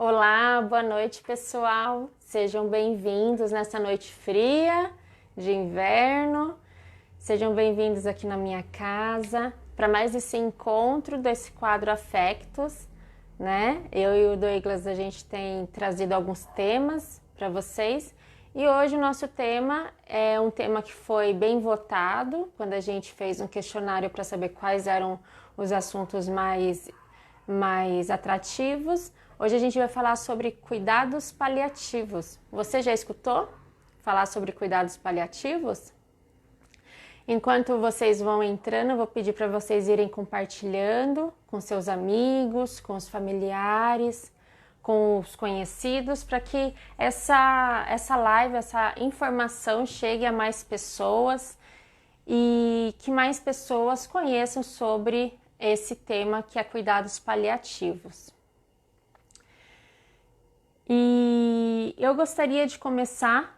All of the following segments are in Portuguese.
Olá, boa noite, pessoal. Sejam bem-vindos nessa noite fria de inverno. Sejam bem-vindos aqui na minha casa para mais esse encontro desse quadro Afectos, né? Eu e o Douglas, a gente tem trazido alguns temas para vocês e hoje o nosso tema é um tema que foi bem votado quando a gente fez um questionário para saber quais eram os assuntos mais atrativos. Hoje a gente vai falar sobre cuidados paliativos. Você já escutou falar sobre cuidados paliativos? Enquanto vocês vão entrando, eu vou pedir para vocês irem compartilhando com seus amigos, com os familiares, com os conhecidos, para que essa live, essa informação chegue a mais pessoas e que mais pessoas conheçam sobre esse tema que é cuidados paliativos. E eu gostaria de começar,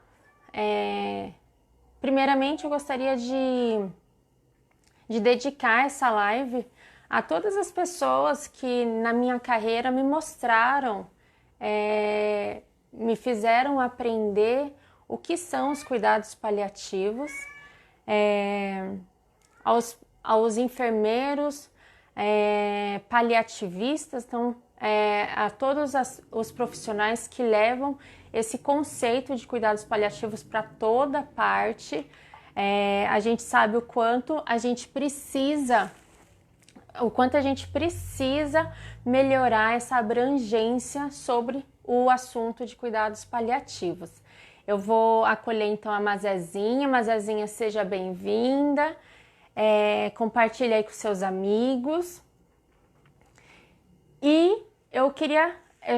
primeiramente eu gostaria de dedicar essa live a todas as pessoas que na minha carreira me mostraram, me fizeram aprender o que são os cuidados paliativos, aos enfermeiros, paliativistas, então, a todos os profissionais que levam esse conceito de cuidados paliativos para toda parte. A gente sabe o quanto a gente precisa melhorar essa abrangência sobre o assunto de cuidados paliativos. Eu vou acolher então a Mazezinha. Mazezinha, seja bem-vinda. Compartilhe aí com seus amigos. E eu queria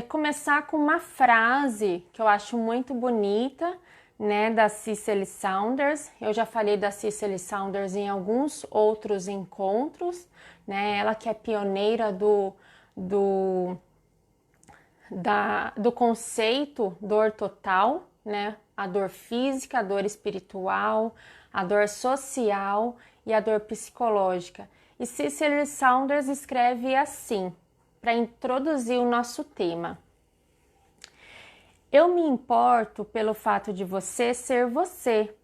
começar com uma frase que eu acho muito bonita, né, da Cicely Saunders. Eu já falei da Cicely Saunders em alguns outros encontros, né? Ela que é pioneira do conceito dor total, né? A dor física, a dor espiritual, a dor social e a dor psicológica. E Cicely Saunders escreve assim, para introduzir o nosso tema: eu me importo pelo fato de você ser você.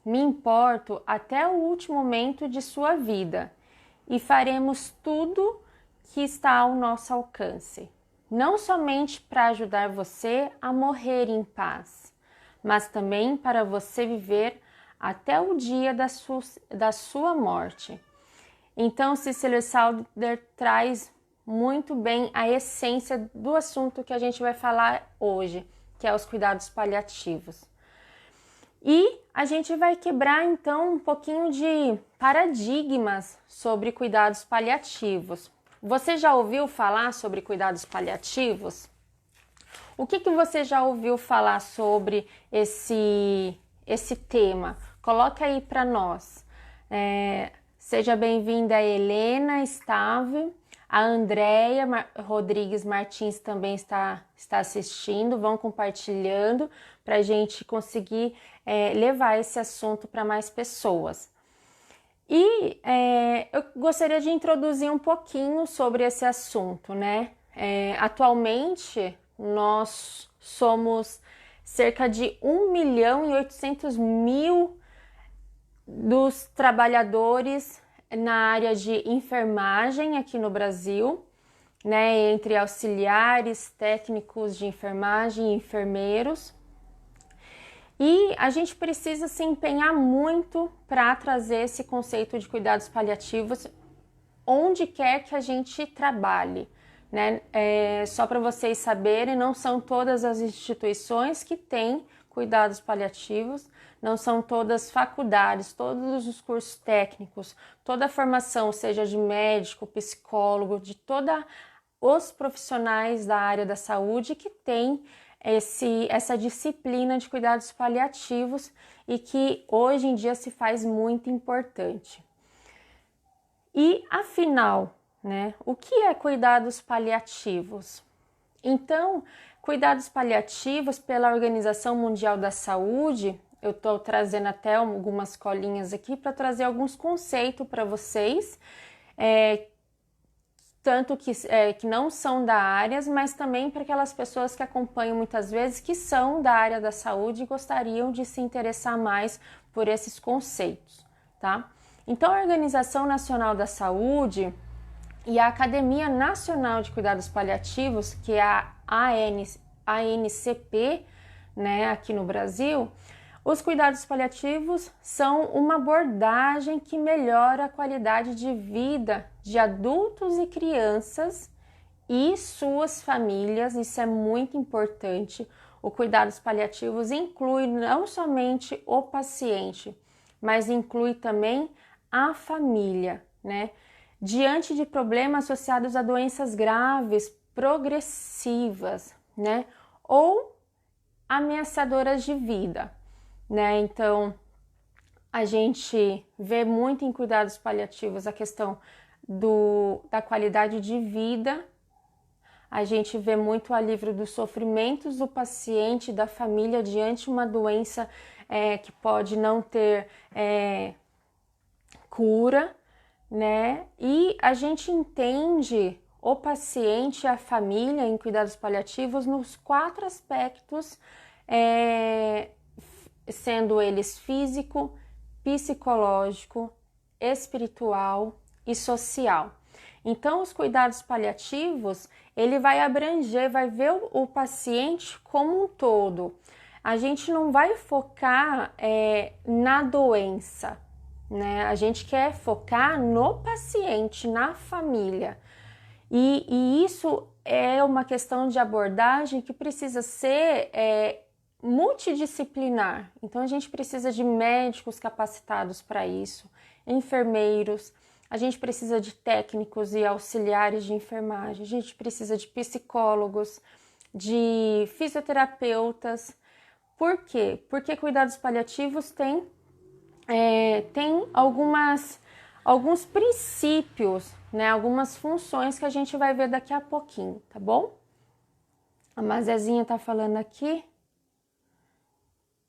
Me importo até o último momento de sua vida e faremos tudo que está ao nosso alcance, não somente para ajudar você a morrer em paz, mas também para você viver até o dia da sua morte. Então, Cicely Saunders traz muito bem a essência do assunto que a gente vai falar hoje, que é os cuidados paliativos. E a gente vai quebrar então um pouquinho de paradigmas sobre cuidados paliativos. Você já ouviu falar sobre cuidados paliativos? O que você já ouviu falar sobre esse tema? Coloca aí para nós. Seja bem-vinda a Helena Stave. A Andréia Rodrigues Martins também está assistindo. Vão compartilhando para a gente conseguir levar esse assunto para mais pessoas. E eu gostaria de introduzir um pouquinho sobre esse assunto, né? Atualmente, nós somos cerca de 1.800.000 dos trabalhadores na área de enfermagem aqui no Brasil, né, entre auxiliares, técnicos de enfermagem e enfermeiros. E a gente precisa se empenhar muito para trazer esse conceito de cuidados paliativos onde quer que a gente trabalhe, né? Só para vocês saberem, não são todas as instituições que têm cuidados paliativos, não são todas faculdades, todos os cursos técnicos, toda a formação, seja de médico, psicólogo, de todos os profissionais da área da saúde que tem essa disciplina de cuidados paliativos e que hoje em dia se faz muito importante. E afinal, né, o que é cuidados paliativos? Então, cuidados paliativos pela Organização Mundial da Saúde, eu estou trazendo até algumas colinhas aqui para trazer alguns conceitos para vocês, tanto que não são da área, mas também para aquelas pessoas que acompanham muitas vezes, que são da área da saúde e gostariam de se interessar mais por esses conceitos, tá? Então, a Organização Nacional da Saúde e a Academia Nacional de Cuidados Paliativos, que é a ANCP, né, aqui no Brasil, os cuidados paliativos são uma abordagem que melhora a qualidade de vida de adultos e crianças e suas famílias. Isso é muito importante. O cuidados paliativos inclui não somente o paciente, mas inclui também a família, né? Diante de problemas associados a doenças graves, progressivas, né? Ou ameaçadoras de vida, né? Então, a gente vê muito em cuidados paliativos a questão da qualidade de vida, a gente vê muito o alívio dos sofrimentos do paciente, da família, diante de uma doença que pode não ter cura, né? E a gente entende o paciente e a família em cuidados paliativos nos 4 aspectos, sendo eles físico, psicológico, espiritual e social. Então, os cuidados paliativos, ele vai abranger, vai ver o paciente como um todo. A gente não vai focar na doença, né? A gente quer focar no paciente, na família. E isso é uma questão de abordagem que precisa ser multidisciplinar. Então, a gente precisa de médicos capacitados para isso, enfermeiros, a gente precisa de técnicos e auxiliares de enfermagem, a gente precisa de psicólogos, de fisioterapeutas. Por quê? Porque cuidados paliativos tem alguns princípios, né? Algumas funções que a gente vai ver daqui a pouquinho, tá bom? A Mazezinha tá falando aqui.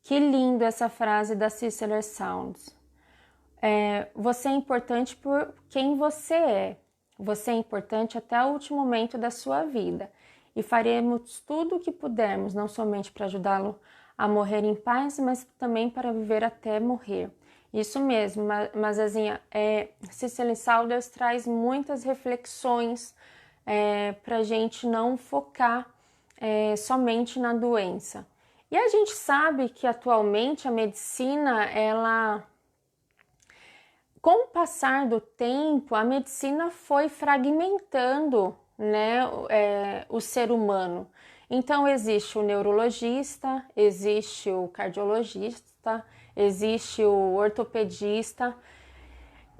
Que lindo essa frase da Cicely Saunders. Você é importante por quem você é. Você é importante até o último momento da sua vida. E faremos tudo o que pudermos, não somente para ajudá-lo a morrer em paz, mas também para viver até morrer. Isso mesmo, Mazezinha. Cicely Saunders traz muitas reflexões para a gente não focar somente na doença. E a gente sabe que atualmente a medicina, com o passar do tempo, a medicina foi fragmentando, né, o ser humano. Então, existe o neurologista, existe o cardiologista, existe o ortopedista.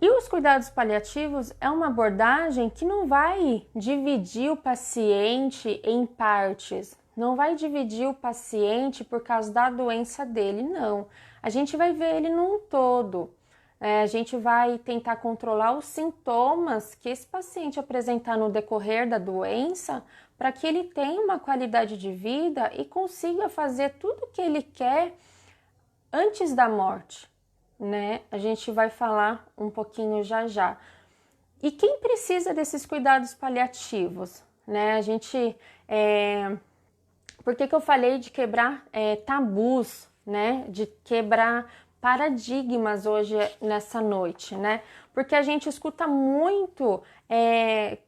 E os cuidados paliativos é uma abordagem que não vai dividir o paciente em partes, não vai dividir o paciente por causa da doença dele, não. A gente vai ver ele num todo. A gente vai tentar controlar os sintomas que esse paciente apresentar no decorrer da doença para que ele tenha uma qualidade de vida e consiga fazer tudo o que ele quer antes da morte, né? A gente vai falar um pouquinho já. E quem precisa desses cuidados paliativos, né? A gente... Por que eu falei de quebrar tabus, né? De quebrar paradigmas hoje nessa noite, né? Porque a gente escuta muito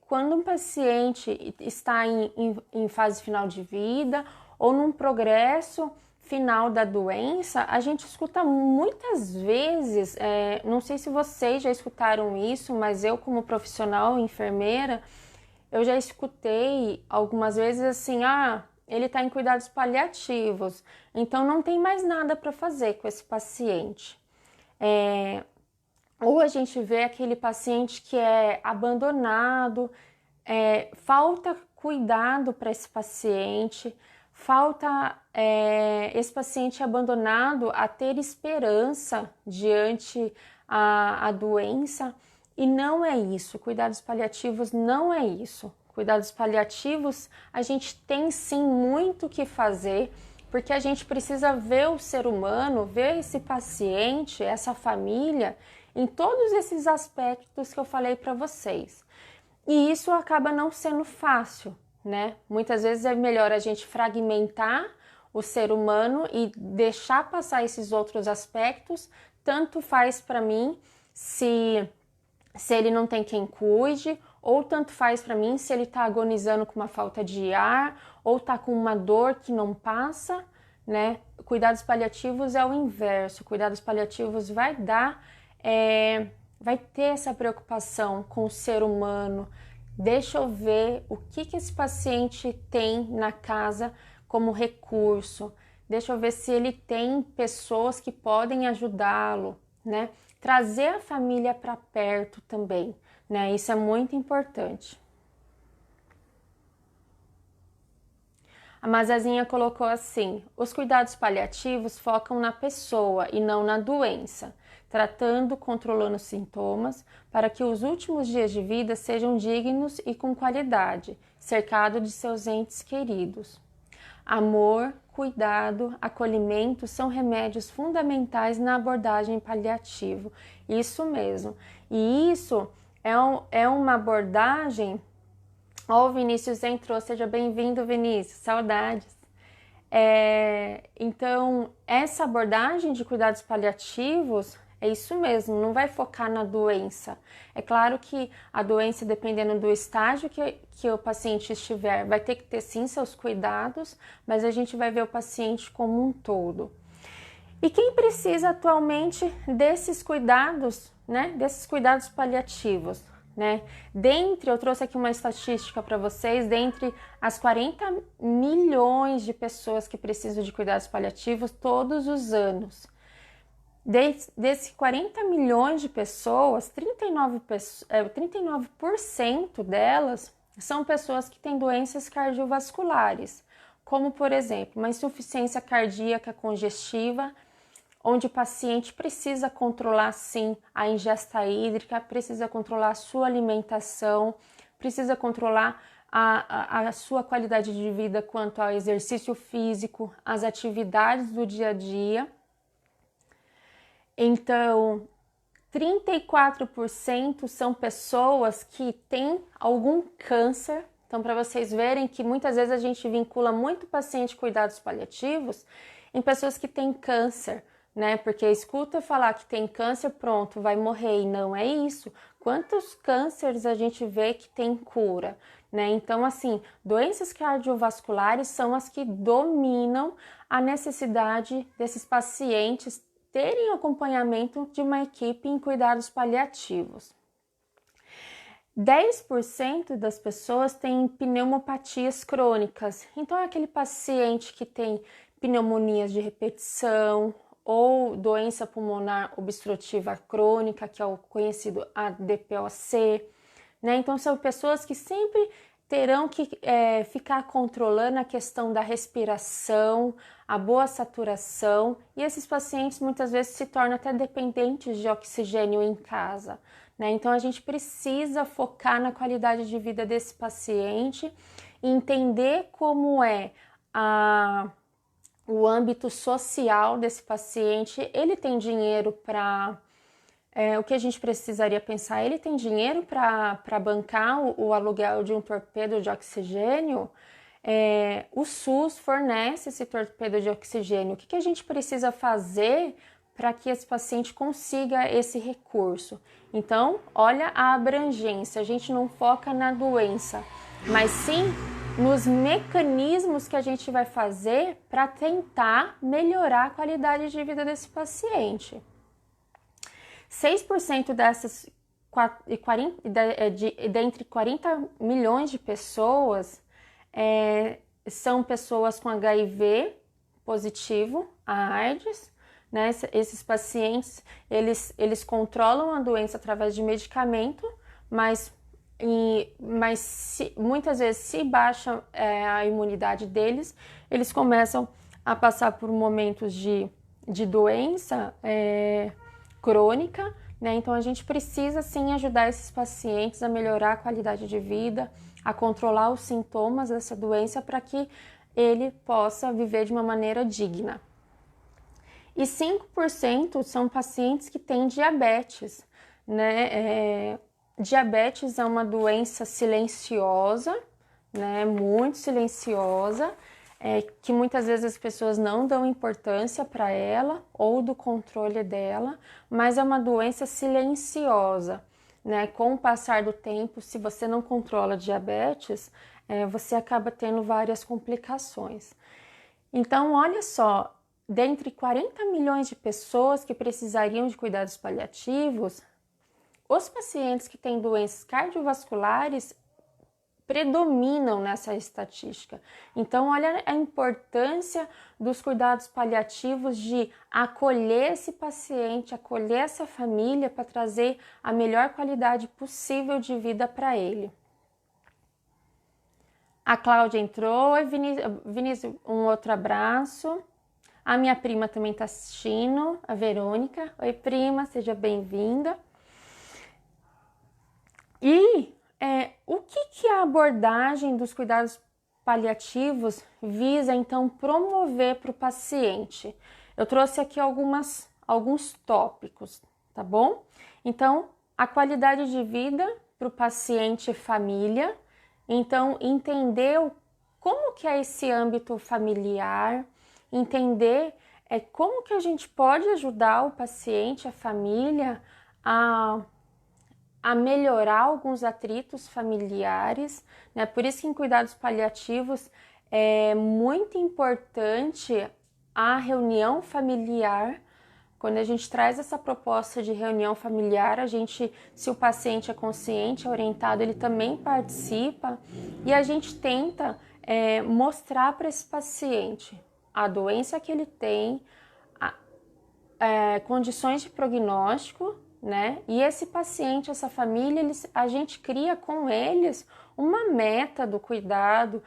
quando um paciente está em fase final de vida ou num progresso final da doença, a gente escuta muitas vezes, não sei se vocês já escutaram isso, mas eu como profissional enfermeira, eu já escutei algumas vezes assim, ele está em cuidados paliativos, então não tem mais nada para fazer com esse paciente. Ou a gente vê aquele paciente que é abandonado, falta cuidado para esse paciente, falta esse paciente abandonado a ter esperança diante a doença, e não é isso, cuidados paliativos não é isso. Cuidados paliativos, a gente tem sim muito o que fazer, porque a gente precisa ver o ser humano, ver esse paciente, essa família, em todos esses aspectos que eu falei para vocês. E isso acaba não sendo fácil, né? Muitas vezes é melhor a gente fragmentar o ser humano e deixar passar esses outros aspectos. Tanto faz para mim se ele não tem quem cuide, ou tanto faz para mim se ele está agonizando com uma falta de ar, ou está com uma dor que não passa, né? Cuidados paliativos é o inverso. Cuidados paliativos vai ter essa preocupação com o ser humano. Deixa eu ver o que esse paciente tem na casa como recurso. Deixa eu ver se ele tem pessoas que podem ajudá-lo, né? Trazer a família para perto também, né? Isso é muito importante. A Mazazinha colocou assim: os cuidados paliativos focam na pessoa e não na doença, tratando, controlando os sintomas, para que os últimos dias de vida sejam dignos e com qualidade, cercado de seus entes queridos. Amor, cuidado, acolhimento são remédios fundamentais na abordagem paliativa. Isso mesmo. E isso é uma abordagem. Ó, o Vinícius entrou, seja bem-vindo, Vinícius, saudades. Então, essa abordagem de cuidados paliativos é isso mesmo, não vai focar na doença. É claro que a doença, dependendo do estágio que o paciente estiver, vai ter que ter sim seus cuidados, mas a gente vai ver o paciente como um todo. E quem precisa atualmente desses cuidados, né? Desses cuidados paliativos, né? Eu trouxe aqui uma estatística para vocês, dentre as 40 milhões de pessoas que precisam de cuidados paliativos todos os anos. Desses 40 milhões de pessoas, 39% delas são pessoas que têm doenças cardiovasculares, como, por exemplo, uma insuficiência cardíaca congestiva, onde o paciente precisa controlar, sim, a ingesta hídrica, precisa controlar a sua alimentação, precisa controlar a sua qualidade de vida quanto ao exercício físico, as atividades do dia a dia. Então, 34% são pessoas que têm algum câncer. Então, para vocês verem que muitas vezes a gente vincula muito paciente cuidados paliativos em pessoas que têm câncer, né? Porque escuta falar que tem câncer, pronto, vai morrer. E não é isso. Quantos cânceres a gente vê que tem cura, né? Então, assim, doenças cardiovasculares são as que dominam a necessidade desses pacientes terem acompanhamento de uma equipe em cuidados paliativos. 10% das pessoas têm pneumopatias crônicas. Então, é aquele paciente que tem pneumonias de repetição ou doença pulmonar obstrutiva crônica, que é o conhecido ADPOC, né? Então, são pessoas que sempre terão que ficar controlando a questão da respiração, a boa saturação, e esses pacientes muitas vezes se tornam até dependentes de oxigênio em casa, né? Então a gente precisa focar na qualidade de vida desse paciente e entender como é o âmbito social desse paciente. Ele tem dinheiro para... o que a gente precisaria pensar, ele tem dinheiro para bancar o aluguel de um torpedo de oxigênio? O SUS fornece esse torpedo de oxigênio. O que a gente precisa fazer para que esse paciente consiga esse recurso? Então, olha a abrangência. A gente não foca na doença, mas sim nos mecanismos que a gente vai fazer para tentar melhorar a qualidade de vida desse paciente. 6% dessas dentre 40 milhões de pessoas são pessoas com HIV positivo, a AIDS, né? Esses pacientes, eles controlam a doença através de medicamento, mas muitas vezes, se baixa a imunidade deles, eles começam a passar por momentos de doença crônica, né? Então a gente precisa sim ajudar esses pacientes a melhorar a qualidade de vida, a controlar os sintomas dessa doença para que ele possa viver de uma maneira digna. E 5% são pacientes que têm diabetes, né? Diabetes é uma doença silenciosa, né? Muito silenciosa, que muitas vezes as pessoas não dão importância para ela ou do controle dela, mas é uma doença silenciosa, né? Com o passar do tempo, se você não controla diabetes, você acaba tendo várias complicações. Então, olha só, dentre 40 milhões de pessoas que precisariam de cuidados paliativos, os pacientes que têm doenças cardiovasculares predominam nessa estatística. Então, olha a importância dos cuidados paliativos de acolher esse paciente, acolher essa família para trazer a melhor qualidade possível de vida para ele. A Cláudia entrou. Oi, Vinícius, um outro abraço. A minha prima também está assistindo, a Verônica. Oi, prima, seja bem-vinda. E o que a abordagem dos cuidados paliativos visa, então, promover para o paciente? Eu trouxe aqui alguns tópicos, tá bom? Então, a qualidade de vida para o paciente e família. Então, entender como que é esse âmbito familiar, entender como que a gente pode ajudar o paciente, a família, a melhorar alguns atritos familiares, né? Por isso que em cuidados paliativos é muito importante a reunião familiar. Quando a gente traz essa proposta de reunião familiar, se o paciente é consciente, é orientado, ele também participa e a gente tenta mostrar para esse paciente a doença que ele tem, condições de prognóstico, né? E esse paciente, essa família, a gente cria com eles uma meta do cuidado,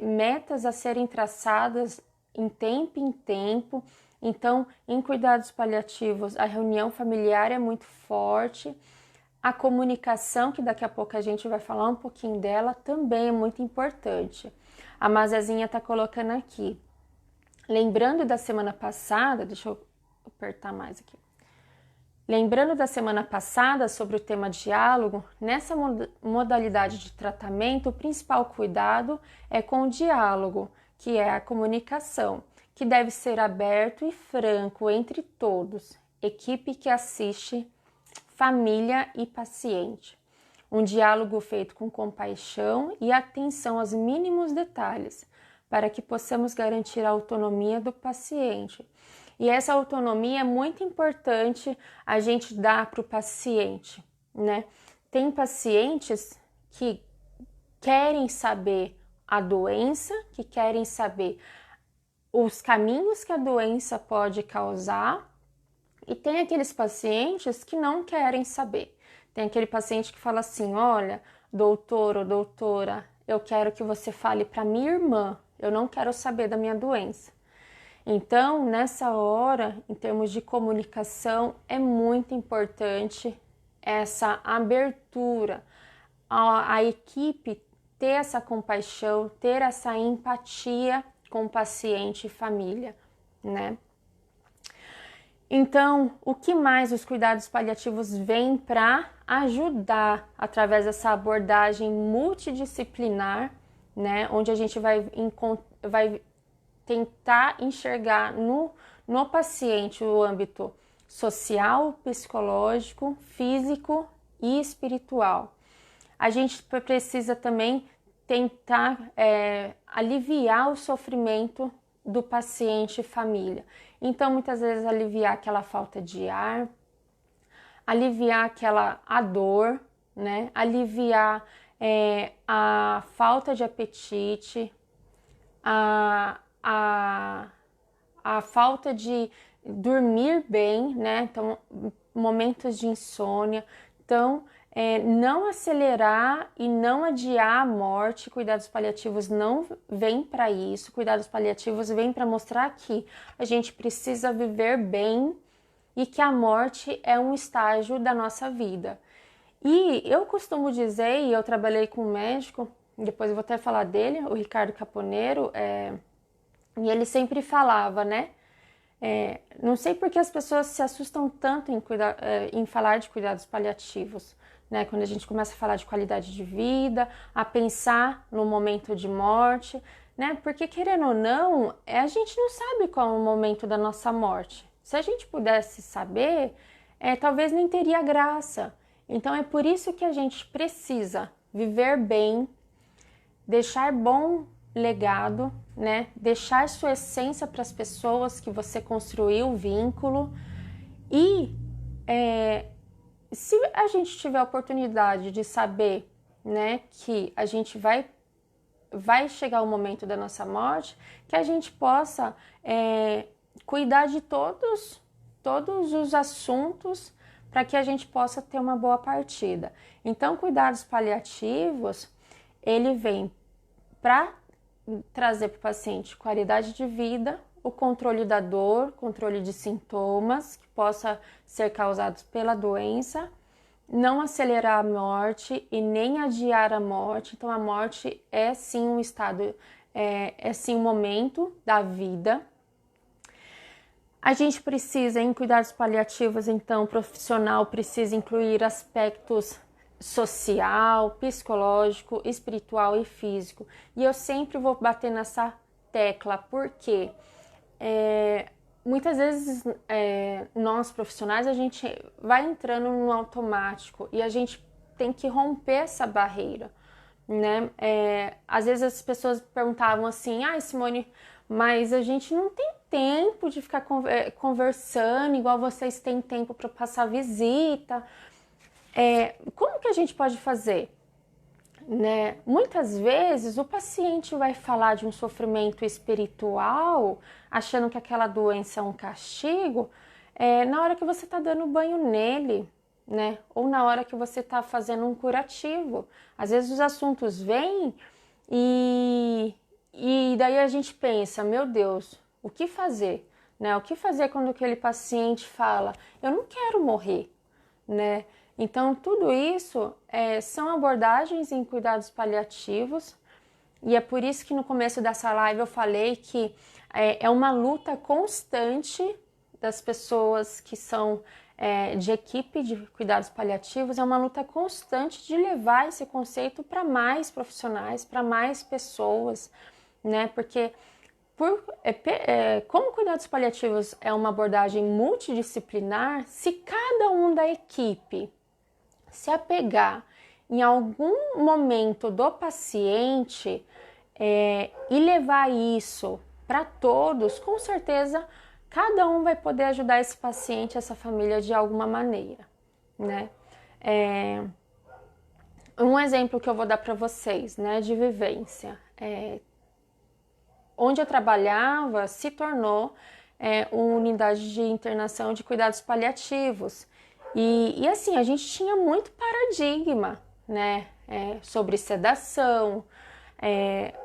metas a serem traçadas em tempo. Então, em cuidados paliativos, a reunião familiar é muito forte. A comunicação, que daqui a pouco a gente vai falar um pouquinho dela, também é muito importante. A Mazezinha está colocando aqui. Lembrando da semana passada, deixa eu apertar mais aqui. Lembrando da semana passada sobre o tema diálogo, nessa modalidade de tratamento, o principal cuidado é com o diálogo, que é a comunicação, que deve ser aberto e franco entre todos, equipe que assiste, família e paciente. Um diálogo feito com compaixão e atenção aos mínimos detalhes, para que possamos garantir a autonomia do paciente. E essa autonomia é muito importante a gente dar para o paciente, né? Tem pacientes que querem saber a doença, que querem saber os caminhos que a doença pode causar, e tem aqueles pacientes que não querem saber. Tem aquele paciente que fala assim: olha, doutor ou doutora, eu quero que você fale para minha irmã, eu não quero saber da minha doença. Então, nessa hora, em termos de comunicação, é muito importante essa abertura, a equipe ter essa compaixão, ter essa empatia com o paciente e família, né? Então, o que mais os cuidados paliativos vêm para ajudar através dessa abordagem multidisciplinar, né? Onde a gente vai tentar enxergar no paciente o âmbito social, psicológico, físico e espiritual. A gente precisa também tentar aliviar o sofrimento do paciente e família. Então, muitas vezes, aliviar aquela falta de ar, aliviar a dor, né? Aliviar a falta de apetite, a falta de dormir bem, né? Então, momentos de insônia. Então, não acelerar e não adiar a morte. Cuidados paliativos não vêm para isso. Cuidados paliativos vêm para mostrar que a gente precisa viver bem e que a morte é um estágio da nossa vida. E eu costumo dizer, e eu trabalhei com um médico, depois eu vou até falar dele, o Ricardo Caponeiro, e ele sempre falava, né? Não sei por que as pessoas se assustam tanto em falar de cuidados paliativos, né? Quando a gente começa a falar de qualidade de vida, a pensar no momento de morte, né? Porque querendo ou não, a gente não sabe qual é o momento da nossa morte. Se a gente pudesse saber, talvez nem teria graça. Então é por isso que a gente precisa viver bem, deixar bom legado, né? Deixar sua essência para as pessoas que você construiu o vínculo. E se a gente tiver a oportunidade de saber, né, que a gente vai chegar o momento da nossa morte, que a gente possa cuidar de todos os assuntos para que a gente possa ter uma boa partida. Então, cuidados paliativos, ele vem para trazer para o paciente qualidade de vida, o controle da dor, controle de sintomas que possa ser causados pela doença, não acelerar a morte e nem adiar a morte. Então, a morte é sim um estado, é sim um momento da vida. A gente precisa, em cuidados paliativos, então, o profissional precisa incluir aspectos social, psicológico, espiritual e físico. E eu sempre vou bater nessa tecla, porque muitas vezes nós profissionais, a gente vai entrando no automático e a gente tem que romper essa barreira, né? Às vezes as pessoas perguntavam assim, Simone, mas a gente não tem tempo de ficar conversando igual vocês têm tempo para passar visita. Como que a gente pode fazer? Né? Muitas vezes o paciente vai falar de um sofrimento espiritual, achando que aquela doença é um castigo, na hora que você está dando banho nele, né? Ou na hora que você está fazendo um curativo. Às vezes os assuntos vêm e daí a gente pensa, meu Deus, o que fazer? Né? O que fazer quando aquele paciente fala, eu não quero morrer, né? Então, tudo isso são abordagens em cuidados paliativos e é por isso que no começo dessa live eu falei que é uma luta constante das pessoas que são de equipe de cuidados paliativos, é uma luta constante de levar esse conceito para mais profissionais, para mais pessoas, né? Porque como cuidados paliativos é uma abordagem multidisciplinar, se cada um da equipe se apegar em algum momento do paciente e levar isso para todos, com certeza cada um vai poder ajudar esse paciente, essa família de alguma maneira, né? Um exemplo que eu vou dar para vocês, né, de vivência. Onde eu trabalhava se tornou uma unidade de internação de cuidados paliativos. E assim, a gente tinha muito paradigma, né? Sobre sedação,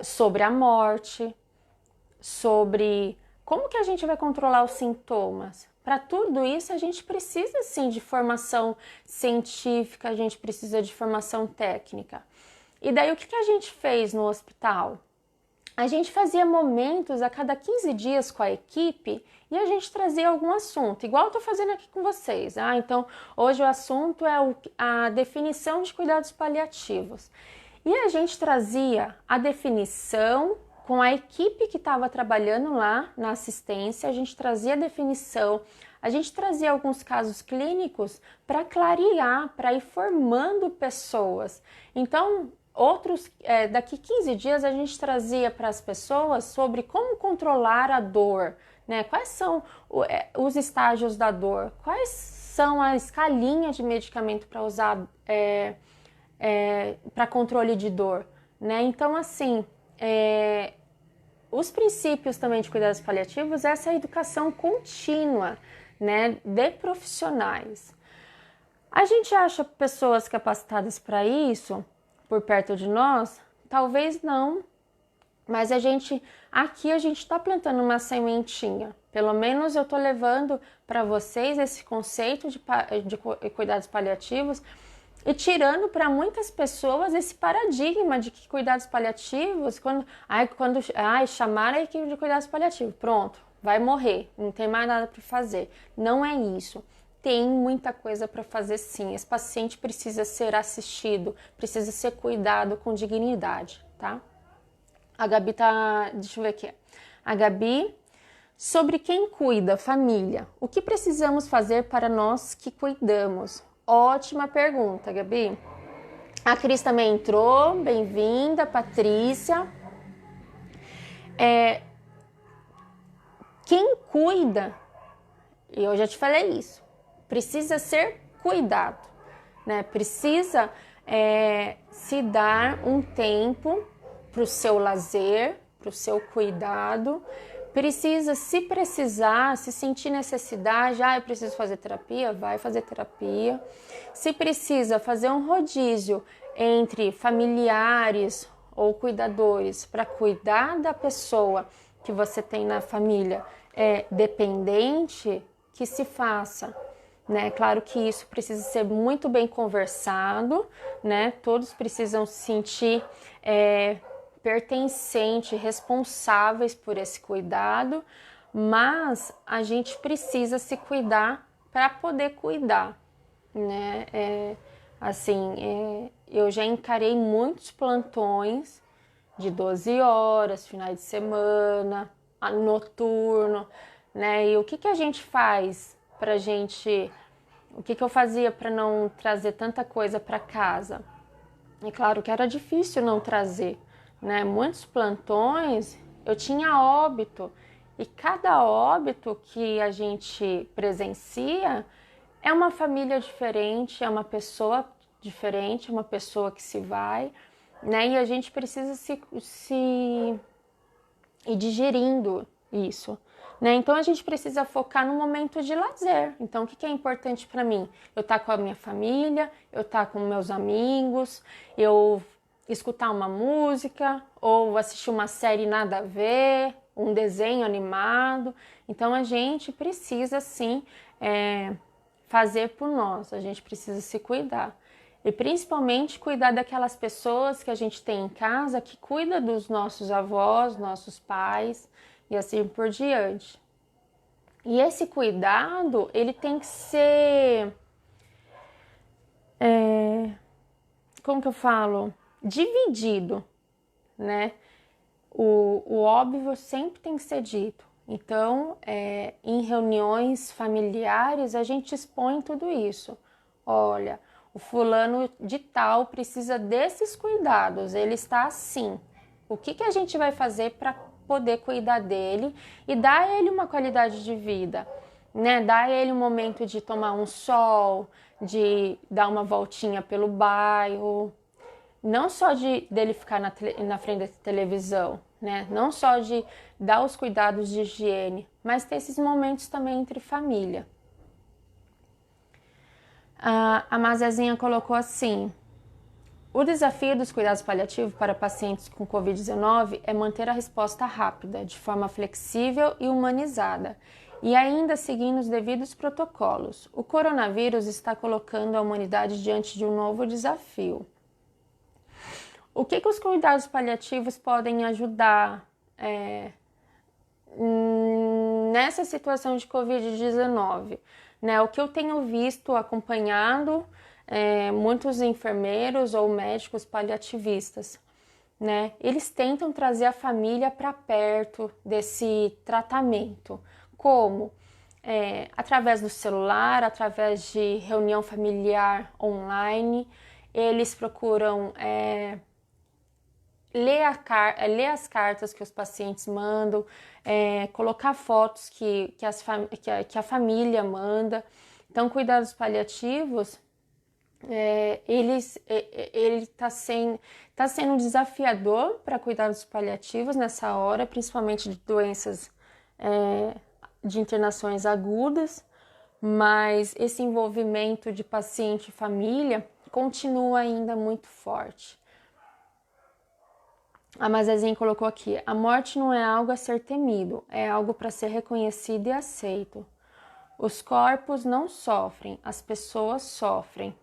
sobre a morte, sobre como que a gente vai controlar os sintomas. Para tudo isso, a gente precisa sim de formação científica, a gente precisa de formação técnica. E daí o que a gente fez no hospital? A gente fazia momentos a cada 15 dias com a equipe e a gente trazia algum assunto, igual eu estou fazendo aqui com vocês. Então, hoje o assunto é a definição de cuidados paliativos. E a gente trazia a definição com a equipe que estava trabalhando lá na assistência, a gente trazia a definição, a gente trazia alguns casos clínicos para clarear, para ir formando pessoas. Então, daqui 15 dias a gente trazia para as pessoas sobre como controlar a dor, né? Quais são os estágios da dor, quais são a escalinha de medicamento para usar para controle de dor, né? Então, assim, os princípios também de cuidados paliativos é essa educação contínua, né, de profissionais. A gente acha pessoas capacitadas para isso por perto de nós? Talvez não, mas aqui a gente está plantando uma sementinha. Pelo menos eu estou levando para vocês esse conceito de cuidados paliativos e tirando para muitas pessoas esse paradigma de que cuidados paliativos, chamaram a equipe de cuidados paliativos, pronto, vai morrer, não tem mais nada para fazer. Não é isso. tem muita coisa para fazer sim. Esse paciente precisa ser assistido, precisa ser cuidado com dignidade, tá? A Gabi tá... Deixa eu ver aqui. A Gabi... Sobre quem cuida, família. O que precisamos fazer para nós que cuidamos? Ótima pergunta, Gabi. A Cris também entrou. Bem-vinda, Patrícia. Quem cuida, e eu já te falei isso, precisa ser cuidado, né? Precisa se dar um tempo para o seu lazer, para o seu cuidado. Precisa, se precisar, se sentir necessidade, eu preciso fazer terapia, vai fazer terapia. Se precisa fazer um rodízio entre familiares ou cuidadores para cuidar da pessoa que você tem na família dependente, que se faça, né? Claro que isso precisa ser muito bem conversado, né? Todos precisam se sentir pertencentes, responsáveis por esse cuidado, mas a gente precisa se cuidar para poder cuidar, né? Eu já encarei muitos plantões de 12 horas, finais de semana, noturno, né? E o que a gente faz pra gente... O que eu fazia para não trazer tanta coisa para casa? É claro que era difícil não trazer, né? Muitos plantões eu tinha óbito, e cada óbito que a gente presencia é uma família diferente, é uma pessoa diferente, é uma pessoa que se vai, né? E a gente precisa se ir digerindo isso, né? Então a gente precisa focar no momento de lazer. Então o que é importante para mim? Eu estar com a minha família, eu estar com meus amigos, eu escutar uma música ou assistir uma série nada a ver, um desenho animado. Então a gente precisa sim fazer por nós, a gente precisa se cuidar. E principalmente cuidar daquelas pessoas que a gente tem em casa, que cuida dos nossos avós, nossos pais e assim por diante. E esse cuidado, ele tem que ser, como que eu falo? Dividido, né? O óbvio sempre tem que ser dito. Então, em reuniões familiares, a gente expõe tudo isso. Olha, o fulano de tal precisa desses cuidados, ele está assim. O que a gente vai fazer para poder cuidar dele e dar a ele uma qualidade de vida, né? Dar a ele um momento de tomar um sol, de dar uma voltinha pelo bairro, não só dele ficar na frente da televisão, né? Não só de dar os cuidados de higiene, mas ter esses momentos também entre família. A Mazezinha colocou assim: o desafio dos cuidados paliativos para pacientes com Covid-19 é manter a resposta rápida, de forma flexível e humanizada, e ainda seguindo os devidos protocolos. O coronavírus está colocando a humanidade diante de um novo desafio. O que os cuidados paliativos podem ajudar nessa situação de Covid-19? Né? O que eu tenho visto, acompanhado muitos enfermeiros ou médicos paliativistas, né? Eles tentam trazer a família para perto desse tratamento. Como? Através do celular, através de reunião familiar online. Eles procuram ler as cartas que os pacientes mandam, colocar fotos que a família manda. Então, cuidados paliativos, ele está sendo desafiador para cuidados paliativos nessa hora, principalmente de doenças de internações agudas, mas esse envolvimento de paciente e família continua ainda muito forte. A Mazezinha colocou aqui: a morte não é algo a ser temido, é algo para ser reconhecido e aceito. Os corpos não sofrem, as pessoas sofrem.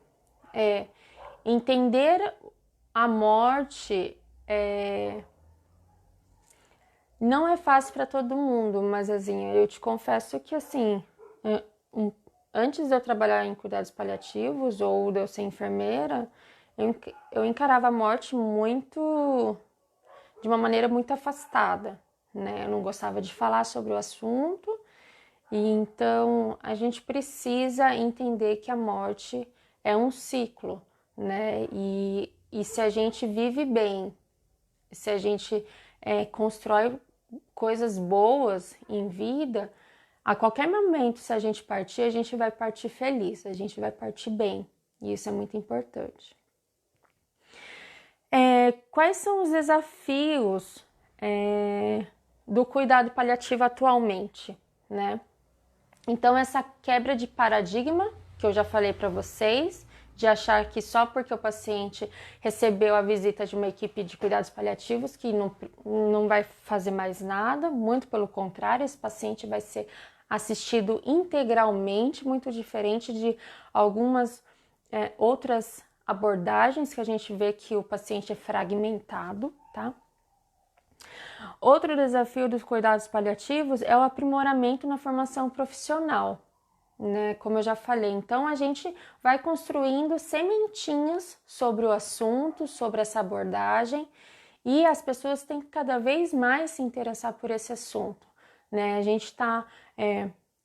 Entender a morte não é fácil para todo mundo, Mazezinha. Eu te confesso que assim, antes de eu trabalhar em cuidados paliativos ou de eu ser enfermeira, eu encarava a morte de uma maneira muito afastada, né? Eu não gostava de falar sobre o assunto, e então a gente precisa entender que a morte é um ciclo, né? E se a gente vive bem, se a gente constrói coisas boas em vida, a qualquer momento, se a gente vai partir feliz, a gente vai partir bem, e isso é muito importante. Quais são os desafios do cuidado paliativo atualmente, né? Então, essa quebra de paradigma, que eu já falei para vocês, de achar que só porque o paciente recebeu a visita de uma equipe de cuidados paliativos que não vai fazer mais nada, muito pelo contrário, esse paciente vai ser assistido integralmente, muito diferente de algumas outras abordagens que a gente vê que o paciente é fragmentado, tá? Outro desafio dos cuidados paliativos é o aprimoramento na formação profissional, né? Como eu já falei, então a gente vai construindo sementinhas sobre o assunto, sobre essa abordagem, e as pessoas têm que cada vez mais se interessar por esse assunto, né? A gente está,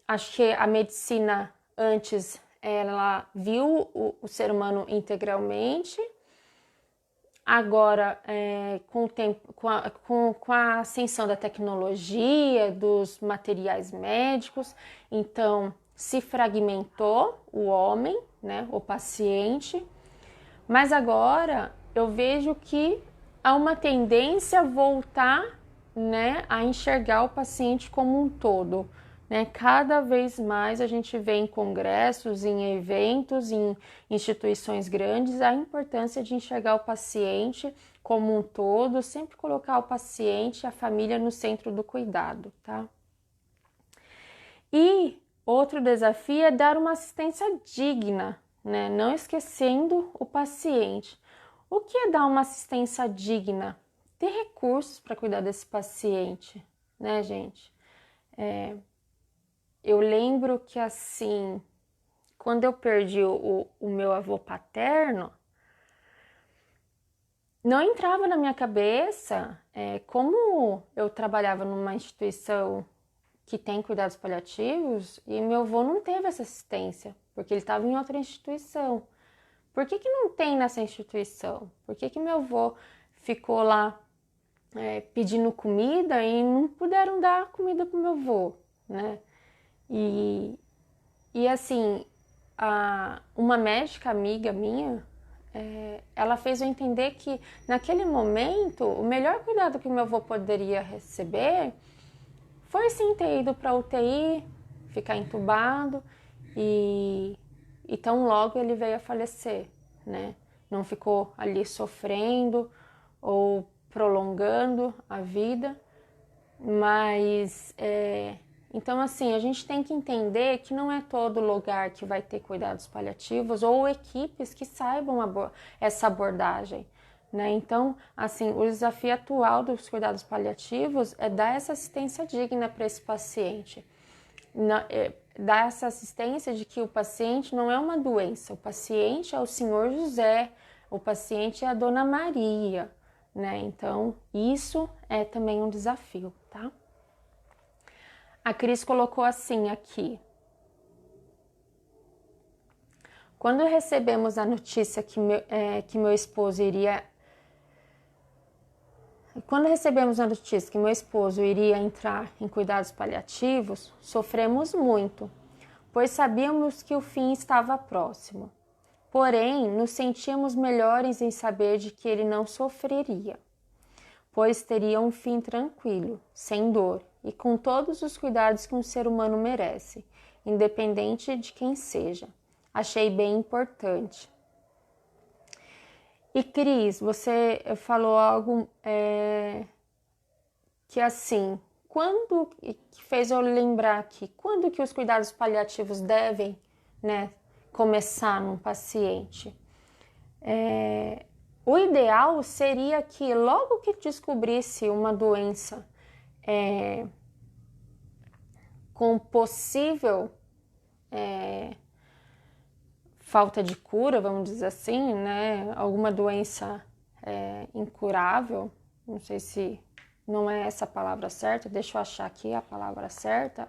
acho que a medicina antes ela viu o ser humano integralmente. Agora, com o tempo, com a ascensão da tecnologia, dos materiais médicos, então se fragmentou o homem, né, o paciente, mas agora eu vejo que há uma tendência a voltar, né, a enxergar o paciente como um todo. Né? Cada vez mais a gente vê em congressos, em eventos, em instituições grandes, a importância de enxergar o paciente como um todo, sempre colocar o paciente e a família no centro do cuidado, tá? E outro desafio é dar uma assistência digna, né? Não esquecendo o paciente. O que é dar uma assistência digna? Ter recursos para cuidar desse paciente, né, gente? Eu lembro que, assim, quando eu perdi o meu avô paterno, não entrava na minha cabeça como eu trabalhava numa instituição que tem cuidados paliativos e meu avô não teve essa assistência, porque ele estava em outra instituição. Por que não tem nessa instituição? Por que meu avô ficou lá pedindo comida e não puderam dar comida para o meu avô, né? E assim, uma médica amiga minha, ela fez eu entender que naquele momento o melhor cuidado que o meu avô poderia receber foi sim ter ido para UTI, ficar entubado e tão logo ele veio a falecer, né? Não ficou ali sofrendo ou prolongando a vida, mas então, assim, a gente tem que entender que não é todo lugar que vai ter cuidados paliativos ou equipes que saibam essa abordagem, né? Então, assim, o desafio atual dos cuidados paliativos é dar essa assistência digna para esse paciente. Dar essa assistência de que o paciente não é uma doença, o paciente é o Senhor José, o paciente é a Dona Maria, né? Então, isso é também um desafio, tá? A Cris colocou assim aqui. Quando recebemos a notícia que meu esposo iria... Quando recebemos a notícia que meu esposo iria entrar em cuidados paliativos, sofremos muito, pois sabíamos que o fim estava próximo. Porém, nos sentíamos melhores em saber de que ele não sofreria, pois teria um fim tranquilo, sem dor e com todos os cuidados que um ser humano merece, independente de quem seja. Achei bem importante. E Cris, você falou algo que assim, que fez eu lembrar aqui, quando que os cuidados paliativos devem, né, começar num paciente? O ideal seria que logo que descobrisse uma doença com possível falta de cura, vamos dizer assim, né? Alguma doença incurável, não sei se não é essa a palavra certa, deixa eu achar aqui a palavra certa.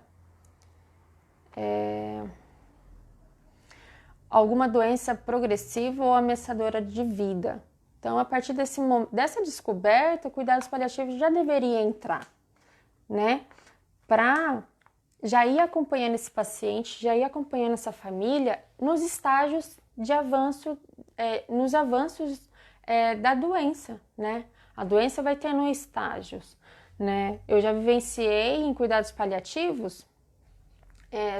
Alguma doença progressiva ou ameaçadora de vida. Então, a partir dessa descoberta, cuidados paliativos já deveria entrar, né? Para já ir acompanhando esse paciente, já ir acompanhando essa família nos estágios de avanço, nos avanços da doença, né? A doença vai tendo estágios, né? Eu já vivenciei em cuidados paliativos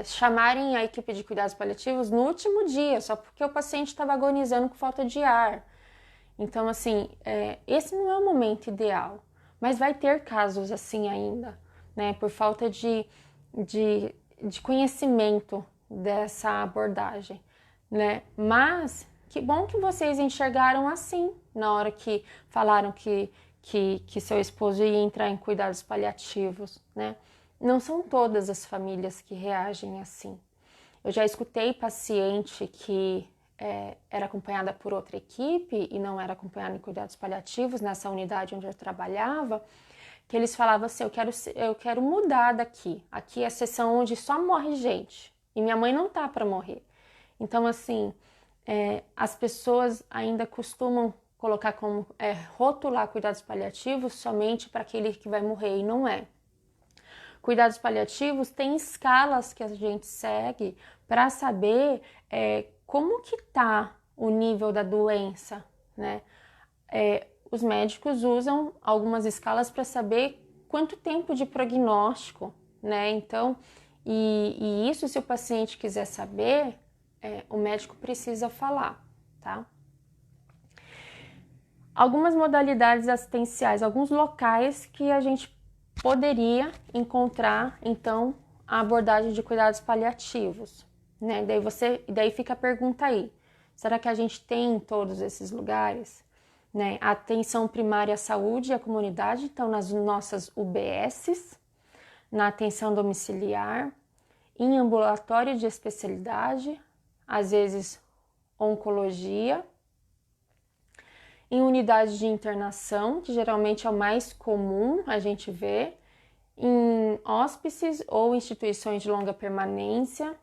chamarem a equipe de cuidados paliativos no último dia, só porque o paciente estava agonizando com falta de ar. Então, assim, esse não é o momento ideal, mas vai ter casos assim ainda, né? Por falta de conhecimento dessa abordagem, né? Mas que bom que vocês enxergaram assim na hora que falaram que seu esposo ia entrar em cuidados paliativos, né? Não são todas as famílias que reagem assim. Eu já escutei paciente que era acompanhada por outra equipe e não era acompanhada em cuidados paliativos nessa unidade onde eu trabalhava, que eles falavam assim, eu quero mudar daqui. Aqui é a seção onde só morre gente e minha mãe não tá para morrer. Então, assim, as pessoas ainda costumam colocar como rotular cuidados paliativos somente para aquele que vai morrer e não é. Cuidados paliativos tem escalas que a gente segue para saber como que tá o nível da doença, né? Os médicos usam algumas escalas para saber quanto tempo de prognóstico, né? Então, e isso, se o paciente quiser saber, o médico precisa falar, tá? Algumas modalidades assistenciais, alguns locais que a gente poderia encontrar, então, a abordagem de cuidados paliativos, né? Daí fica a pergunta aí, será que a gente tem em todos esses lugares? Né? A atenção primária à saúde e à comunidade estão nas nossas UBSs, na atenção domiciliar, em ambulatório de especialidade, às vezes oncologia, em unidade de internação, que geralmente é o mais comum a gente ver, em hóspices ou instituições de longa permanência,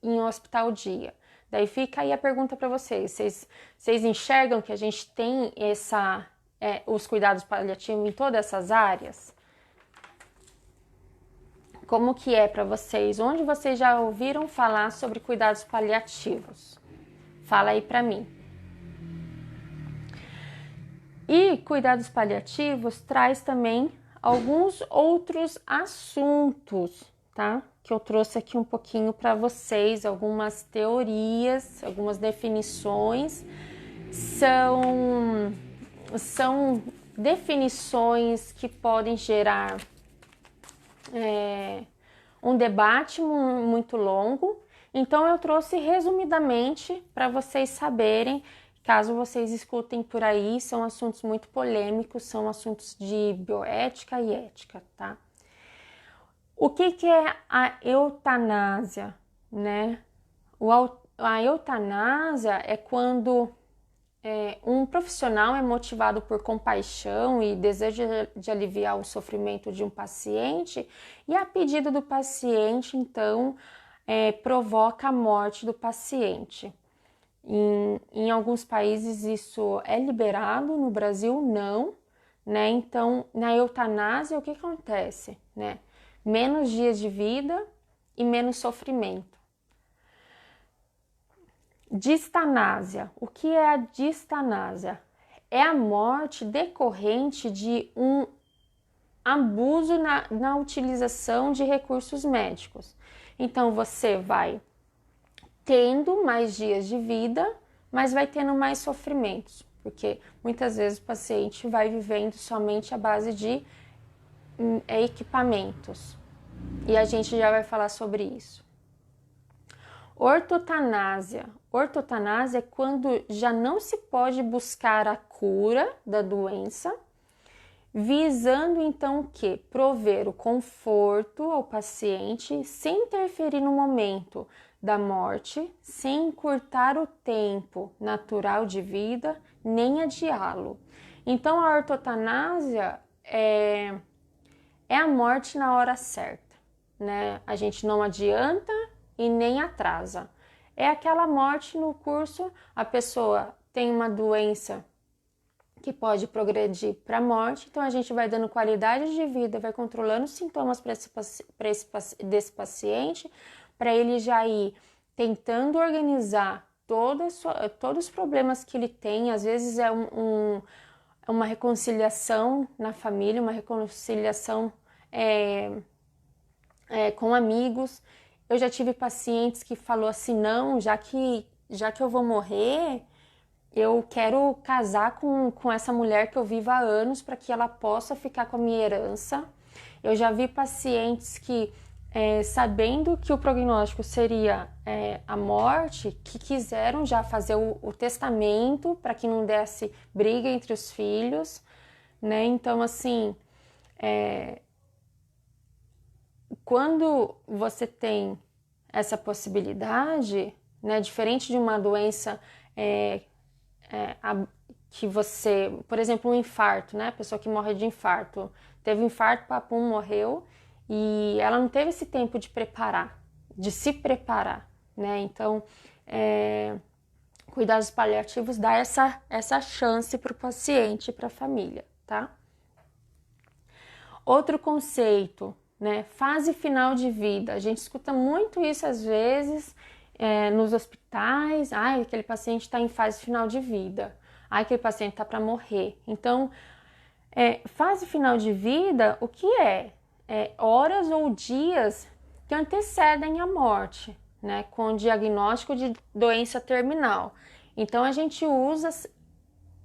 em hospital dia. Daí fica aí a pergunta para vocês enxergam que a gente tem os cuidados paliativos em todas essas áreas? Como que é para vocês? Onde vocês já ouviram falar sobre cuidados paliativos? Fala aí para mim. E cuidados paliativos traz também alguns outros assuntos, tá? Que eu trouxe aqui um pouquinho para vocês, algumas teorias, algumas definições. São definições que podem gerar um debate muito longo. Então eu trouxe resumidamente para vocês saberem. Caso vocês escutem por aí, são assuntos muito polêmicos, são assuntos de bioética e ética, tá? O que é a eutanásia, né? A eutanásia é quando um profissional é motivado por compaixão e desejo de aliviar o sofrimento de um paciente e a pedido do paciente, então, provoca a morte do paciente. Em alguns países isso é liberado, no Brasil não, né? Então, na eutanásia, o que acontece, né? Menos dias de vida e menos sofrimento. Distanásia. O que é a distanásia? É a morte decorrente de um abuso na utilização de recursos médicos. Então, você vai tendo mais dias de vida, mas vai tendo mais sofrimentos, porque muitas vezes o paciente vai vivendo somente à base de equipamentos. E a gente já vai falar sobre isso. Ortotanásia. Ortotanásia é quando já não se pode buscar a cura da doença, visando então o quê? Prover o conforto ao paciente sem interferir no momento da morte, sem encurtar o tempo natural de vida, nem adiá-lo. Então, a ortotanásia é a morte na hora certa, né? A gente não adianta e nem atrasa. É aquela morte no curso, a pessoa tem uma doença que pode progredir para a morte, então a gente vai dando qualidade de vida, vai controlando os sintomas desse paciente, para ele já ir tentando organizar todos os problemas que ele tem. Às vezes é uma reconciliação na família, uma reconciliação com amigos. Eu já tive pacientes que falou assim, não, já que eu vou morrer, eu quero casar com essa mulher que eu vivo há anos para que ela possa ficar com a minha herança. Eu já vi pacientes que, sabendo que o prognóstico seria a morte, que quiseram já fazer o testamento para que não desse briga entre os filhos, né? Então, assim, quando você tem essa possibilidade, né, diferente de uma doença que você, por exemplo, um infarto, né? A pessoa que morre de infarto, teve um infarto, papum, morreu e ela não teve esse tempo de se preparar, né? Então, cuidados paliativos dá essa chance para o paciente e para a família, tá? Outro conceito, né? Fase final de vida. A gente escuta muito isso às vezes nos hospitais. Ai, aquele paciente está em fase final de vida. Ai, aquele paciente está para morrer. Então, fase final de vida, o que é? Horas ou dias que antecedem a morte, né? Com diagnóstico de doença terminal. Então, a gente usa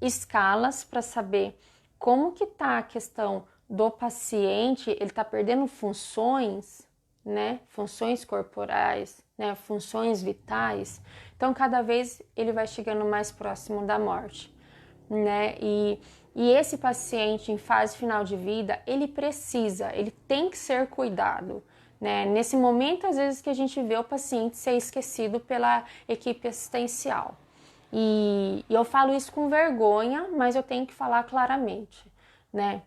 escalas para saber como que está a questão do paciente. Ele está perdendo funções, né? Funções corporais, né? Funções vitais. Então, cada vez ele vai chegando mais próximo da morte, né? E esse paciente em fase final de vida, ele tem que ser cuidado, né? Nesse momento, às vezes, que a gente vê o paciente ser esquecido pela equipe assistencial. E eu falo isso com vergonha, mas eu tenho que falar claramente, né?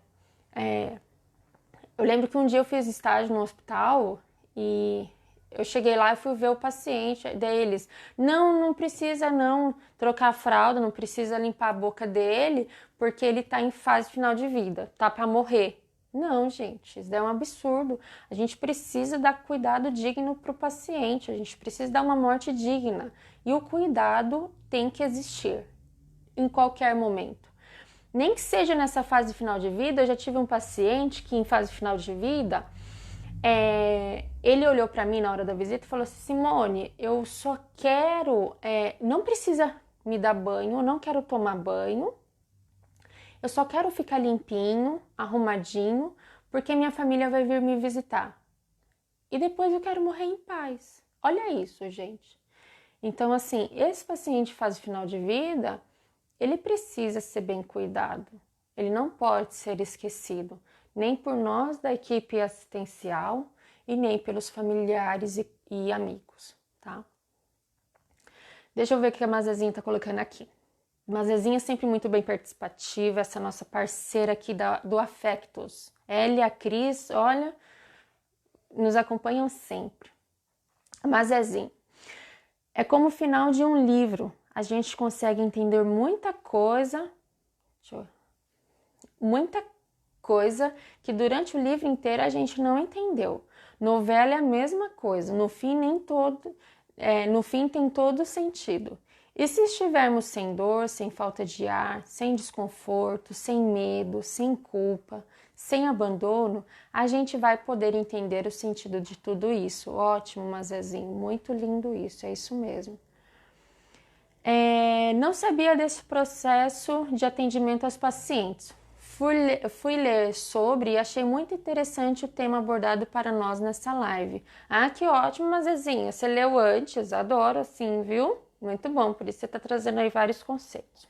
Eu lembro que um dia eu fiz estágio no hospital e eu cheguei lá e fui ver o paciente deles. Não precisa não trocar a fralda, não precisa limpar a boca dele, porque ele tá em fase final de vida, tá para morrer. Não, gente, isso é um absurdo. A gente precisa dar cuidado digno para o paciente, a gente precisa dar uma morte digna. E o cuidado tem que existir em qualquer momento. Nem que seja nessa fase final de vida. Eu já tive um paciente que em fase final de vida, ele olhou para mim na hora da visita e falou assim, Simone, eu só quero, não precisa me dar banho, eu não quero tomar banho, eu só quero ficar limpinho, arrumadinho, porque minha família vai vir me visitar. E depois eu quero morrer em paz. Olha isso, gente. Então, assim, esse paciente em fase final de vida, ele precisa ser bem cuidado. Ele não pode ser esquecido, nem por nós da equipe assistencial e nem pelos familiares e amigos, tá? Deixa eu ver o que a Mazezinha tá colocando aqui. Mazezinha é sempre muito bem participativa, essa nossa parceira aqui do Afectos. Ela e a Cris, olha, nos acompanham sempre. Mazezinha, é como o final de um livro. A gente consegue entender muita coisa, que durante o livro inteiro a gente não entendeu. Novela é a mesma coisa, no fim tem todo sentido. E se estivermos sem dor, sem falta de ar, sem desconforto, sem medo, sem culpa, sem abandono, a gente vai poder entender o sentido de tudo isso. Ótimo, Mazezinho, muito lindo isso, é isso mesmo. Não sabia desse processo de atendimento aos pacientes. Fui ler sobre e achei muito interessante o tema abordado para nós nessa live. Ah, que ótimo, Mazezinha, você leu antes, adoro assim, viu? Muito bom, por isso você está trazendo aí vários conceitos.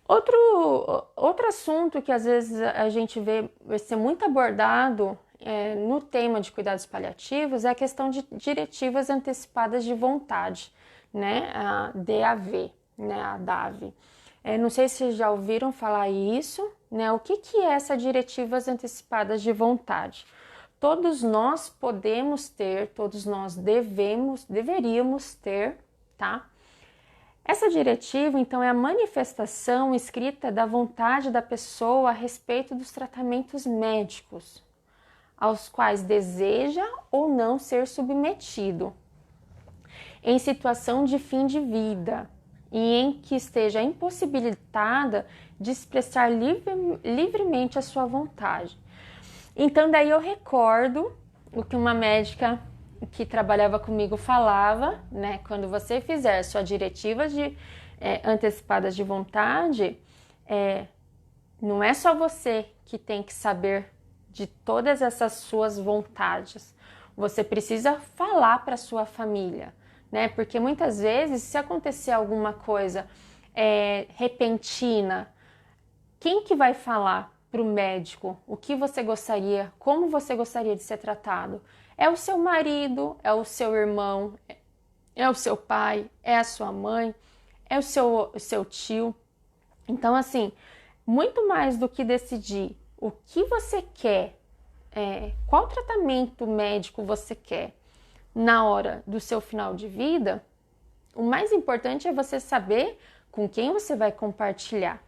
Outro assunto que às vezes a gente vê ser muito abordado no tema de cuidados paliativos é a questão de diretivas antecipadas de vontade, né? A DAV, né? A DAV. Não sei se já ouviram falar isso, né? O que é essa diretivas antecipadas de vontade? Todos nós podemos ter, todos nós deveríamos ter, tá? Essa diretiva, então, é a manifestação escrita da vontade da pessoa a respeito dos tratamentos médicos, aos quais deseja ou não ser submetido, em situação de fim de vida e em que esteja impossibilitada de expressar livremente a sua vontade. Então, daí eu recordo o que uma médica que trabalhava comigo falava, né? Quando você fizer sua diretiva antecipadas de vontade, não é só você que tem que saber de todas essas suas vontades. Você precisa falar para sua família, né? Porque muitas vezes, se acontecer alguma coisa repentina, quem que vai falar para o médico o que você gostaria, como você gostaria de ser tratado? É o seu marido, é o seu irmão, é o seu pai, é a sua mãe, é o seu tio. Então, assim, muito mais do que decidir o que você quer, qual tratamento médico você quer na hora do seu final de vida, o mais importante é você saber com quem você vai compartilhar,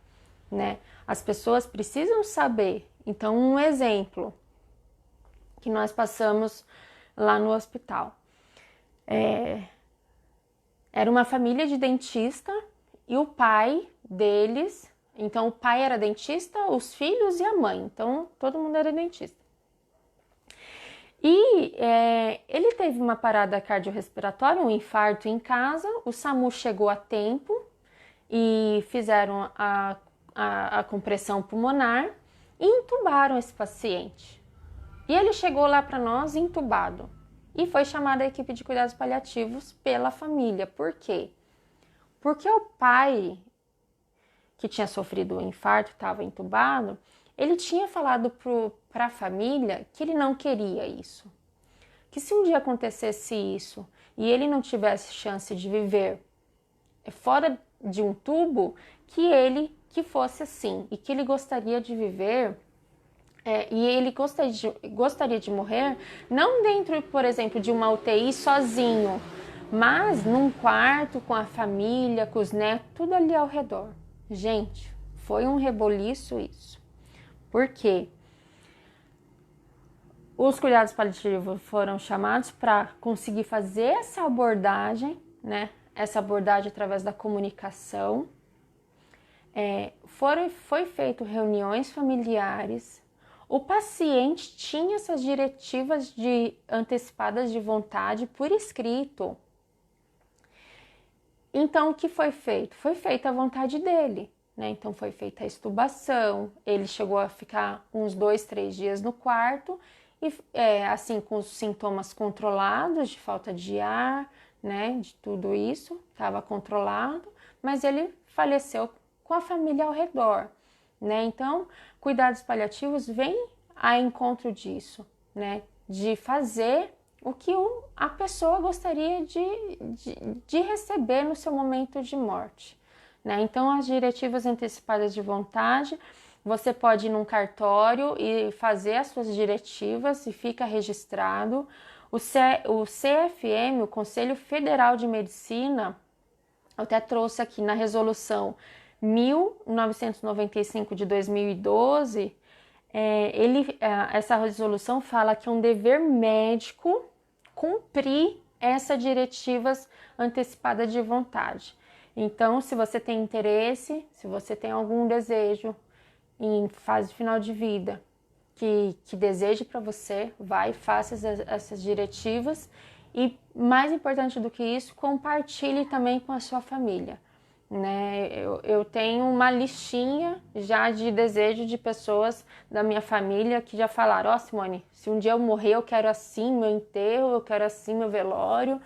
né? As pessoas precisam saber. Então, um exemplo que nós passamos lá no hospital. Era uma família de dentista e o pai deles, então o pai era dentista, os filhos e a mãe, então todo mundo era dentista. E ele teve uma parada cardiorrespiratória, um infarto em casa, o SAMU chegou a tempo e fizeram a compressão pulmonar e entubaram esse paciente. E ele chegou lá para nós entubado. E foi chamada a equipe de cuidados paliativos pela família. Por quê? Porque o pai, que tinha sofrido um infarto, estava entubado, ele tinha falado para a família que ele não queria isso. Que se um dia acontecesse isso e ele não tivesse chance de viver fora de um tubo, que fosse assim, e que ele gostaria de viver, e ele gostaria de morrer, não dentro, por exemplo, de uma UTI sozinho, mas num quarto com a família, com os netos, tudo ali ao redor. Gente, foi um reboliço isso. Por quê? Os cuidados paliativos foram chamados para conseguir fazer essa abordagem, né? Essa abordagem através da comunicação. Foi feito reuniões familiares. O paciente tinha essas diretivas antecipadas de vontade por escrito. Então, o que foi feito? Foi feita a vontade dele, né? Então, foi feita a extubação. Ele chegou a ficar uns 2, 3 dias no quarto e assim, com os sintomas controlados de falta de ar, né, de tudo isso, estava controlado, mas ele faleceu com a família ao redor, né? Então, cuidados paliativos vem a encontro disso, né, de fazer o que a pessoa gostaria de receber no seu momento de morte, né? Então, as diretivas antecipadas de vontade, você pode ir num cartório e fazer as suas diretivas e fica registrado. O CFM, o Conselho Federal de Medicina, eu até trouxe aqui na resolução 1995 de 2012, essa resolução fala que é um dever médico cumprir essas diretivas antecipadas de vontade. Então, se você tem interesse, se você tem algum desejo em fase final de vida, que deseje para você, vai, faça essas diretivas e, mais importante do que isso, compartilhe também com a sua família, né? Eu tenho uma listinha já de desejo de pessoas da minha família que já falaram: ó, Simone, se um dia eu morrer, eu quero assim meu enterro, eu quero assim meu velório,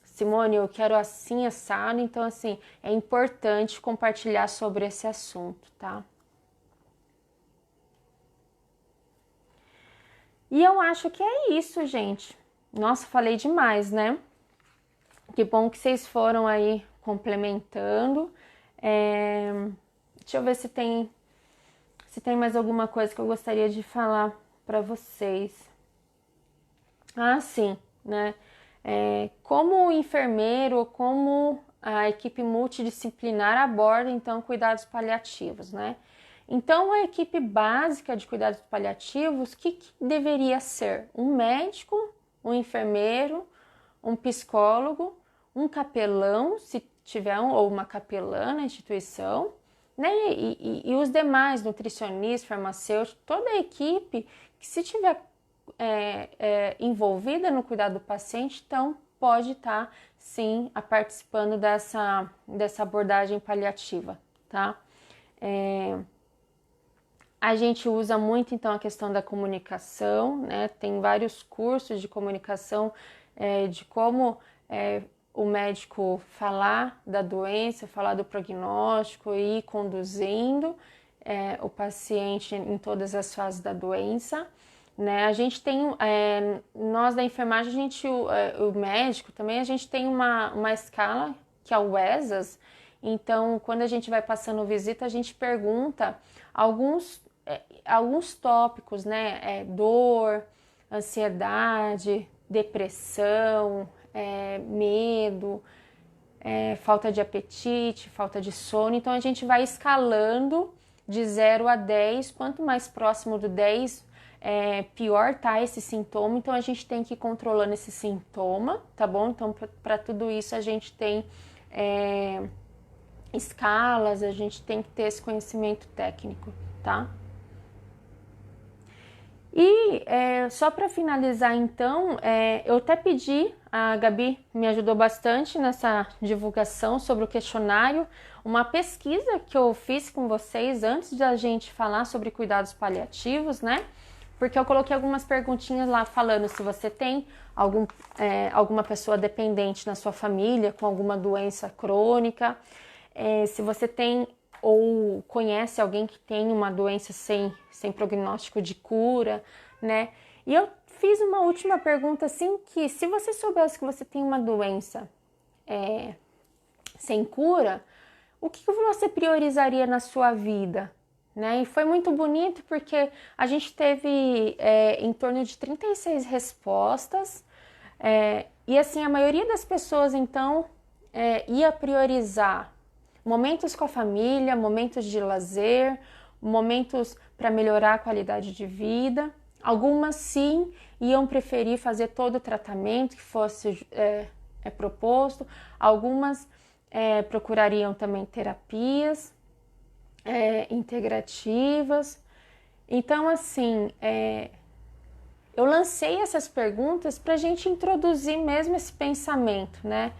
Simone, eu quero assim assado. Então, assim, é importante compartilhar sobre esse assunto, tá? E eu acho que é isso, gente. Nossa, falei demais, né? Que bom que vocês foram aí complementando. Deixa eu ver se tem mais alguma coisa que eu gostaria de falar para vocês. Ah, sim, né? Como o enfermeiro, como a equipe multidisciplinar aborda, então, cuidados paliativos, né? Então, a equipe básica de cuidados paliativos, o que deveria ser? Um médico, um enfermeiro, um psicólogo, um capelão, se tiver ou uma capelã na instituição, né? E os demais, nutricionistas, farmacêuticos, toda a equipe que se tiver envolvida no cuidado do paciente, então pode estar sim participando dessa abordagem paliativa, tá? A gente usa muito então a questão da comunicação, né? Tem vários cursos de comunicação de como o médico falar da doença, falar do prognóstico e ir conduzindo o paciente em todas as fases da doença, né? A gente tem, nós da enfermagem, o médico também, a gente tem uma escala que é o ESAS. Então, quando a gente vai passando visita, a gente pergunta alguns tópicos, né? Dor, ansiedade, depressão, medo, falta de apetite, falta de sono. Então, a gente vai escalando de 0 a 10. Quanto mais próximo do 10, pior tá esse sintoma. Então, a gente tem que ir controlando esse sintoma, tá bom? Então, para tudo isso, a gente tem escalas, a gente tem que ter esse conhecimento técnico, tá? E só para finalizar, então, eu até pedi, a Gabi me ajudou bastante nessa divulgação sobre o questionário, uma pesquisa que eu fiz com vocês antes de a gente falar sobre cuidados paliativos, né? Porque eu coloquei algumas perguntinhas lá falando se você tem alguma pessoa dependente na sua família com alguma doença crônica, se você tem ou conhece alguém que tem uma doença sem prognóstico de cura, né? E eu fiz uma última pergunta assim, que se você soubesse que você tem uma doença sem cura, o que você priorizaria na sua vida? Né? E foi muito bonito porque a gente teve em torno de 36 respostas e assim, a maioria das pessoas então ia priorizar momentos com a família, momentos de lazer, momentos para melhorar a qualidade de vida. Algumas sim iam preferir fazer todo o tratamento que fosse proposto. Algumas procurariam também terapias integrativas. Então, assim, eu lancei essas perguntas para a gente introduzir mesmo esse pensamento, né?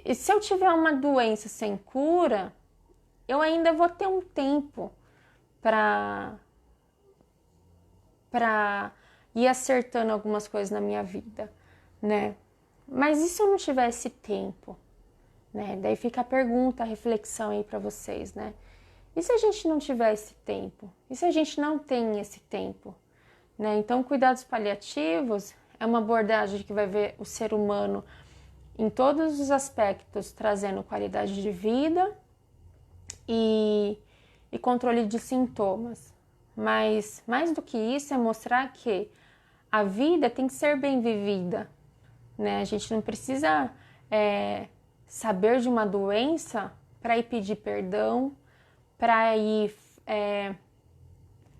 E se eu tiver uma doença sem cura, eu ainda vou ter um tempo para ir acertando algumas coisas na minha vida, né? Mas e se eu não tiver esse tempo, né? Daí fica a pergunta, a reflexão aí para vocês, né? E se a gente não tiver esse tempo? E se a gente não tem esse tempo? Né? Então, cuidados paliativos é uma abordagem que vai ver o ser humano em todos os aspectos, trazendo qualidade de vida e controle de sintomas. Mas, mais do que isso, é mostrar que a vida tem que ser bem vivida, né? A gente não precisa saber de uma doença para ir pedir perdão, para ir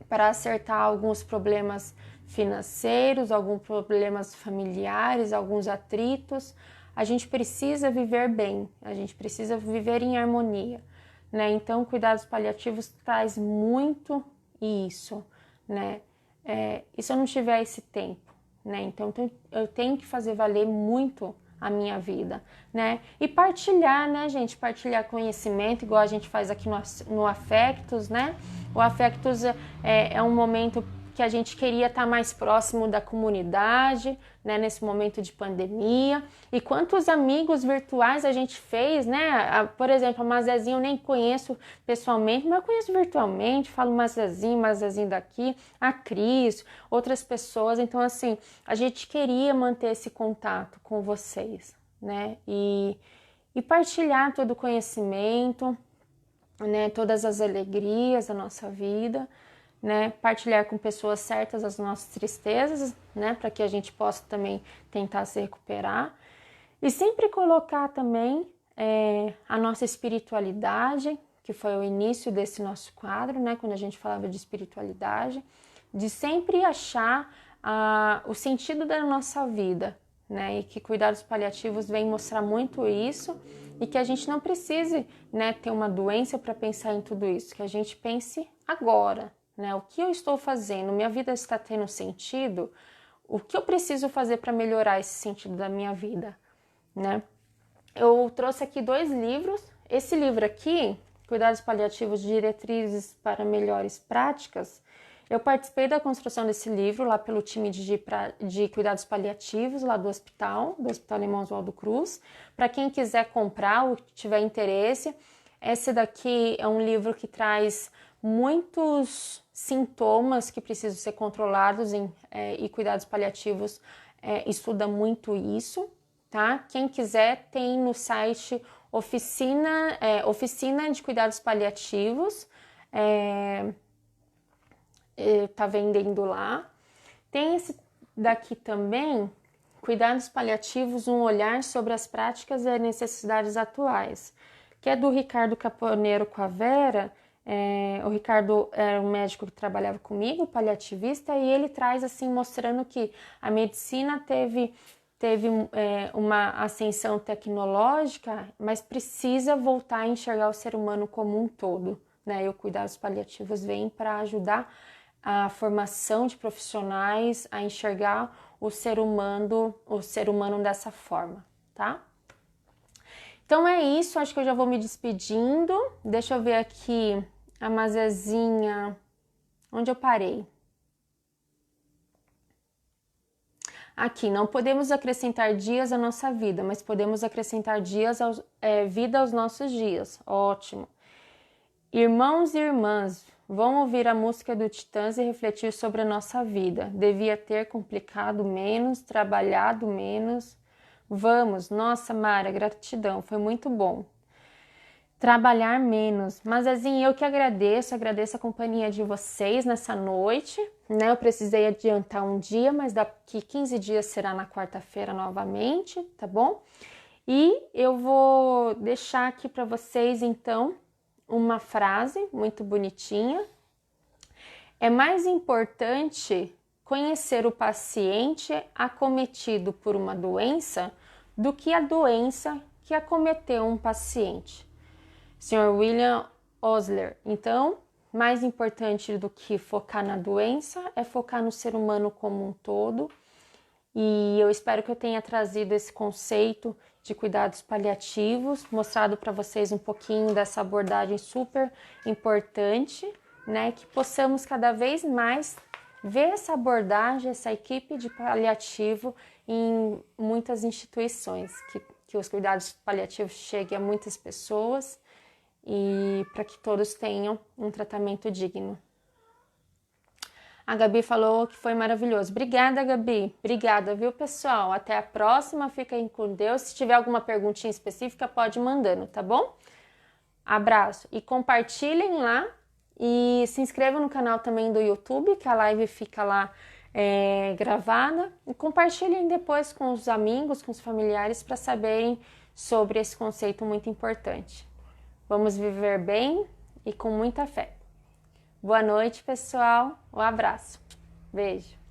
para acertar alguns problemas financeiros, alguns problemas familiares, alguns atritos. A gente precisa viver bem, a gente precisa viver em harmonia, né? Então, cuidados paliativos traz muito isso, né? E se eu não tiver esse tempo, né? Então, eu tenho que fazer valer muito a minha vida, né? E partilhar, né, gente? Partilhar conhecimento, igual a gente faz aqui no Afectos, né? O Afectos é um momento que a gente queria estar mais próximo da comunidade, né, nesse momento de pandemia. E quantos amigos virtuais a gente fez, né? Por exemplo, a Mazezinha eu nem conheço pessoalmente, mas eu conheço virtualmente, falo Mazezinho daqui, a Cris, outras pessoas. Então, assim, a gente queria manter esse contato com vocês, né? E partilhar todo o conhecimento, né? Todas as alegrias da nossa vida, né? Partilhar com pessoas certas as nossas tristezas, né? Para que a gente possa também tentar se recuperar. E sempre colocar também a nossa espiritualidade, que foi o início desse nosso quadro, né? Quando a gente falava de espiritualidade, de sempre achar o sentido da nossa vida, né? E que cuidados paliativos vem mostrar muito isso, e que a gente não precise, né, ter uma doença para pensar em tudo isso, que a gente pense agora, né? O que eu estou fazendo? Minha vida está tendo sentido? O que eu preciso fazer para melhorar esse sentido da minha vida, né? Eu trouxe aqui 2 livros. Esse livro aqui, Cuidados Paliativos, Diretrizes para Melhores Práticas, eu participei da construção desse livro lá pelo time de cuidados paliativos lá do Hospital Alemão Oswaldo Cruz. Para quem quiser comprar ou tiver interesse, esse daqui é um livro que traz muitos sintomas que precisam ser controlados e cuidados paliativos estuda muito isso, tá? Quem quiser tem no site Oficina de Cuidados Paliativos, tá vendendo lá. Tem esse daqui também, Cuidados Paliativos, um olhar sobre as práticas e necessidades atuais, que é do Ricardo Caponeiro com a Vera. O Ricardo era um médico que trabalhava comigo, paliativista, e ele traz assim, mostrando que a medicina teve uma ascensão tecnológica, mas precisa voltar a enxergar o ser humano como um todo, né? E o cuidados paliativos vem para ajudar a formação de profissionais a enxergar o ser humano dessa forma, tá? Então é isso, acho que eu já vou me despedindo. Deixa eu ver aqui a Mazezinha, onde eu parei? Aqui, não podemos acrescentar dias à nossa vida, mas podemos acrescentar vida aos nossos dias. Ótimo. Irmãos e irmãs, vão ouvir a música do Titãs e refletir sobre a nossa vida. Devia ter complicado menos, trabalhado menos. Vamos, nossa, Mara, gratidão, foi muito bom. Trabalhar menos. Mas, assim, eu que agradeço a companhia de vocês nessa noite, né? Eu precisei adiantar um dia, mas daqui 15 dias será na quarta-feira novamente, tá bom? E eu vou deixar aqui para vocês, então, uma frase muito bonitinha. É mais importante conhecer o paciente acometido por uma doença do que a doença que acometeu um paciente. Sr. William Osler. Então, mais importante do que focar na doença é focar no ser humano como um todo. E eu espero que eu tenha trazido esse conceito de cuidados paliativos, mostrado para vocês um pouquinho dessa abordagem super importante, né? Que possamos cada vez mais ver essa abordagem, essa equipe de paliativo em muitas instituições, que os cuidados paliativos cheguem a muitas pessoas e para que todos tenham um tratamento digno. A Gabi falou que foi maravilhoso. Obrigada, Gabi. Obrigada, viu, pessoal? Até a próxima. Fiquem com Deus. Se tiver alguma perguntinha específica, pode ir mandando, tá bom? Abraço. E compartilhem lá. E se inscrevam no canal também do YouTube, que a live fica lá gravada. E compartilhem depois com os amigos, com os familiares, para saberem sobre esse conceito muito importante. Vamos viver bem e com muita fé. Boa noite, pessoal. Um abraço. Beijo.